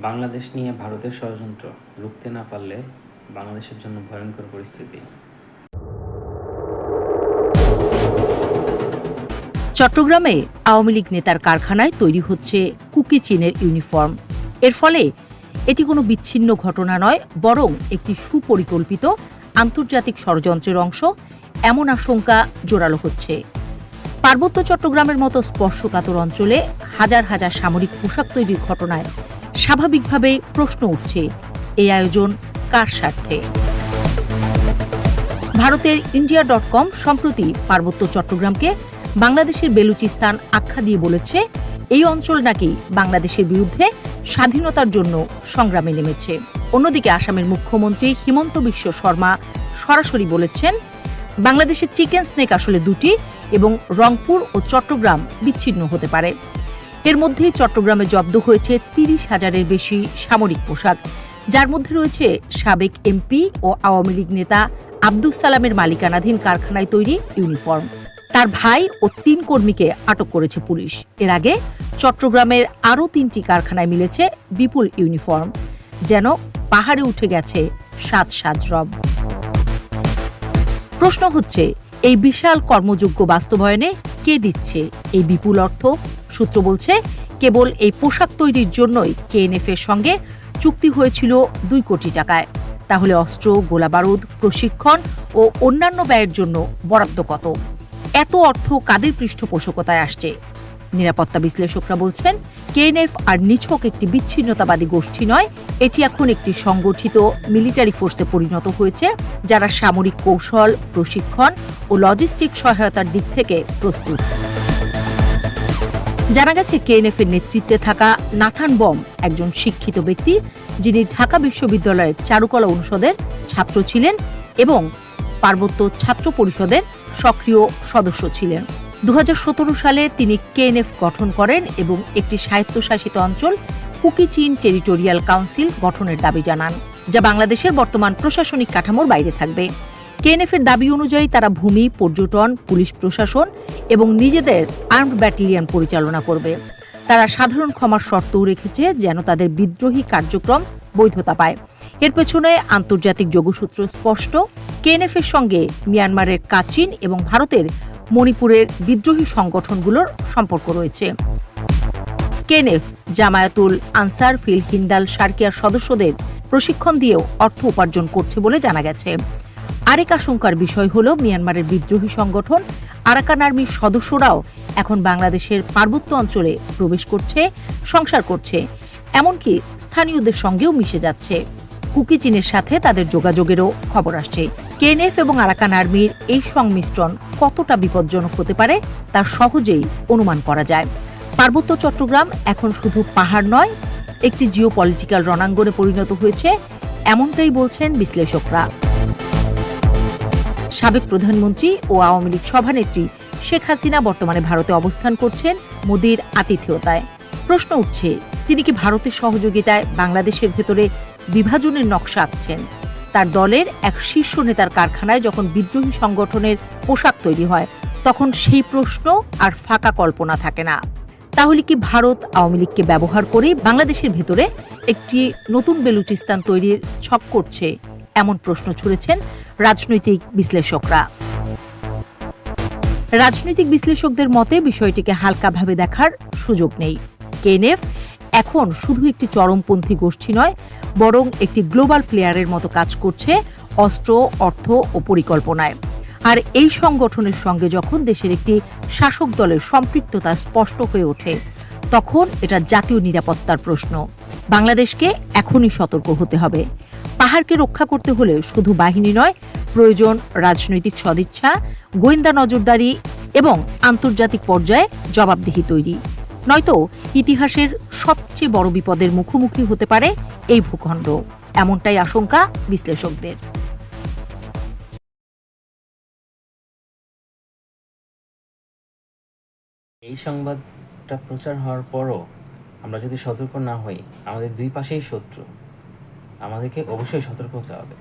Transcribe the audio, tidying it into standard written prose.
বাংলাদেশ নিয়ে ভারতের ষড়যন্ত্র রুখতে না পারলে বাংলাদেশের জন্য ভয়ঙ্কর পরিস্থিতি। চট্টগ্রামে আওয়ামী লীগ নেতার কারখানায় তৈরি হচ্ছে কুকি চীনের ইউনিফর্ম। এর ফলে এটি কোনো বিচ্ছিন্ন ঘটনা নয়, বরং একটি সুপরিকল্পিত আন্তর্জাতিক ষড়যন্ত্রের অংশ, এমন আশঙ্কা জোরালো হচ্ছে। পার্বত্য চট্টগ্রামের মতো স্পর্শকাতর অঞ্চলে হাজার হাজার সামরিক পোশাক তৈরির ঘটনায় স্বাভাবিকভাবেই প্রশ্ন উঠছে, এই আয়োজন কার স্বার্থে? ভারতের ইন্ডিয়া.com সম্প্রতি পার্বত্য চট্টগ্রামকে বাংলাদেশের বেলুচিস্তান আখ্যা দিয়ে বলেছে, এই অঞ্চল নাকি বাংলাদেশের বিরুদ্ধে স্বাধীনতার জন্য সংগ্রামে নেমেছে। অন্যদিকে আসামের মুখ্যমন্ত্রী হিমন্ত বিশ্ব শর্মা সরাসরি বলেছেন, বাংলাদেশের চিকেন স্নেক আসলে দুটি এবং রংপুর ও চট্টগ্রাম বিচ্ছিন্ন হতে পারে। এর মধ্যে চট্টগ্রামে জব্দ হয়েছে ৩০,০০০-এর বেশি সামরিক পোশাক, যার মধ্যে রয়েছে সাবেক এমপি ও আওয়ামী লীগ নেতা আব্দুস সালামের মালিকানাধীন কারখানায় তৈরি ইউনিফর্ম। তার ভাই ও ৩ কর্মীকে আটক করেছে পুলিশ। এর আগে চট্টগ্রামের আরও ৩টি কারখানায় মিলেছে বিপুল ইউনিফর্ম, যেন পাহাড়ে উঠে গেছে সাজ সাজ রব। প্রশ্ন হচ্ছে, এই বিশাল কর্মযোগ্য বাস্তবায়নে কে দিচ্ছে এই বিপুল অর্থ? সূত্র বলছে, কেবল এই পোশাক তৈরির জন্যই কেএনএফ এর সঙ্গে চুক্তি হয়েছিল ২ কোটি টাকায়। তাহলে অস্ত্র, গোলাবারুদ, প্রশিক্ষণ ও অন্যান্য ব্যয়ের জন্য বরাদ্দ কত? এত অর্থ কাদের পৃষ্ঠপোষকতায় আসছে? নিরাপত্তা বিশ্লেষকরা বলছেন, কেএনএফ আর নিছক একটি বিচ্ছিন্নতাবাদী গোষ্ঠী নয়, এটি এখন একটি সংগঠিত মিলিটারি ফোর্সে পরিণত হয়েছে, যারা সামরিক কৌশল, প্রশিক্ষণ ও লজিস্টিক সহায়তার দিক থেকে প্রস্তুত। জানা গেছে, কেএনএফ এর নেতৃত্বে থাকা নাথান বম একজন শিক্ষিত ব্যক্তি, যিনি ঢাকা বিশ্ববিদ্যালয়ের চারুকলা অনুষদের ছাত্র ছিলেন এবং পার্বত্য ছাত্র পরিষদের সক্রিয় সদস্য ছিলেন। ২০১৭ সালে তিনি কেএনএফ গঠন করেন এবং একটি স্বায়ত্তশাসিত অঞ্চল কুকি চীন টেরিটোরিয়াল কাউন্সিল গঠনের দাবি জানান, যা বাংলাদেশের বর্তমান প্রশাসনিক কাঠামোর বাইরে থাকবে। কেএনএফ এর দাবি অনুযায়ী তারা ভূমি, পর্যটন, পুলিশ প্রশাসন এবং নিজেদের আর্মড ব্যাটালিয়ন পরিচালনা করবে। তারা সাধারণ ক্ষমার শর্তও রেখেছে, যেন তাদের বিদ্রোহী কার্যক্রম বৈধতা পায়। এর পেছনে আন্তর্জাতিক যোগসূত্র স্পষ্ট। কেএনএফ এর সঙ্গে মিয়ানমারের কাচিন এবং ভারতের মণিপুরের বিদ্রোহী সংগঠনগুলোর সম্পর্ক রয়েছে। KNF Jamaatul answer feel Hindal সার্কিয়ার সদস্যদের প্রশিক্ষণ দিয়েও অর্থ উপার্জন করছে বলে জানা গেছে। আরেক আশঙ্কার বিষয় হল, মিয়ানমারের বিদ্রোহী সংগঠন আরাকান আর্মির সদস্যরাও এখন বাংলাদেশের পার্বত্য অঞ্চলে প্রবেশ করছে, সংসার করছে, এমনকি স্থানীয়দের সঙ্গেও মিশে যাচ্ছে। কুকি চীনের সাথে তাদের যোগাযোগেরও খবর আসছে। কেএনএফ এবং আরাকান আর্মির এই সংমিশ্রণ কতটা বিপজ্জনক হতে পারে তা সহজেই অনুমান করা যায়। পার্বত্য চট্টগ্রাম এখন শুধু পাহাড় নয়, একটি জিওপলিটিক্যাল রণাঙ্গনে পরিণত হয়েছে, এমনটাই বলছেন বিশ্লেষকরা। সাবেক প্রধানমন্ত্রী ও আওয়ামী লীগ সভানেত্রী শেখ হাসিনা বর্তমানে ভারতে অবস্থান করছেন মোদির আতিথেয়তায়। প্রশ্ন উঠছে, তিনি কি ভারতের সহযোগিতায় বাংলাদেশের ভেতরে বিভাজনের নকশা আঁকছেন? তার দলের এক শীর্ষ নেতার কারখানায় যখন বিদ্রোহী সংগঠনের পোশাক তৈরি হয়, তখন সেই প্রশ্ন আর ফাঁকা কল্পনা থাকে না। তাহলে কি ভারত আওয়ামী লীগকে ব্যবহার করে বাংলাদেশের ভেতরে একটি নতুন বেলুচিস্তান তৈরির ছক করছে? এমন প্রশ্ন ছুড়েছেন রাজনৈতিক বিশ্লেষকরা। রাজনৈতিক বিশ্লেষকদের মতে, বিষয়টিকে হালকাভাবে দেখার সুযোগ নেই। কেএনএফ এখন শুধু একটি চরমপন্থী গোষ্ঠী নয়, বরং একটি গ্লোবাল প্লেয়ারের মতো কাজ করছে অস্ত্র, অর্থ ও পরিকল্পনায়। আর এই সংগঠনের সঙ্গে যখন দেশের একটি শাসক দলের সম্পৃক্ততা স্পষ্ট হয়ে ওঠে, তখন এটা জাতীয় নিরাপত্তার প্রশ্ন। বাংলাদেশকে এখনই সতর্ক হতে হবে। পাহাড়কে রক্ষা করতে হলে শুধু বাহিনী নয়, প্রয়োজন রাজনৈতিক সদিচ্ছা, গোয়েন্দা নজরদারি এবং আন্তর্জাতিক পর্যায়ে জবাবদিহি তৈরি। নয়তো ইতিহাসের সবচেয়ে বড় বিপদের মুখোমুখি হতে পারে এই ভূখণ্ড, এমনটাই আশঙ্কা বিশ্লেষকদের। এই সংবাদটা প্রচার হওয়ার পরও আমরা যদি সতর্ক না হই, আমাদের দুই পাশেই শত্রু, আমাদেরকে অবশ্যই সতর্ক হতে হবে।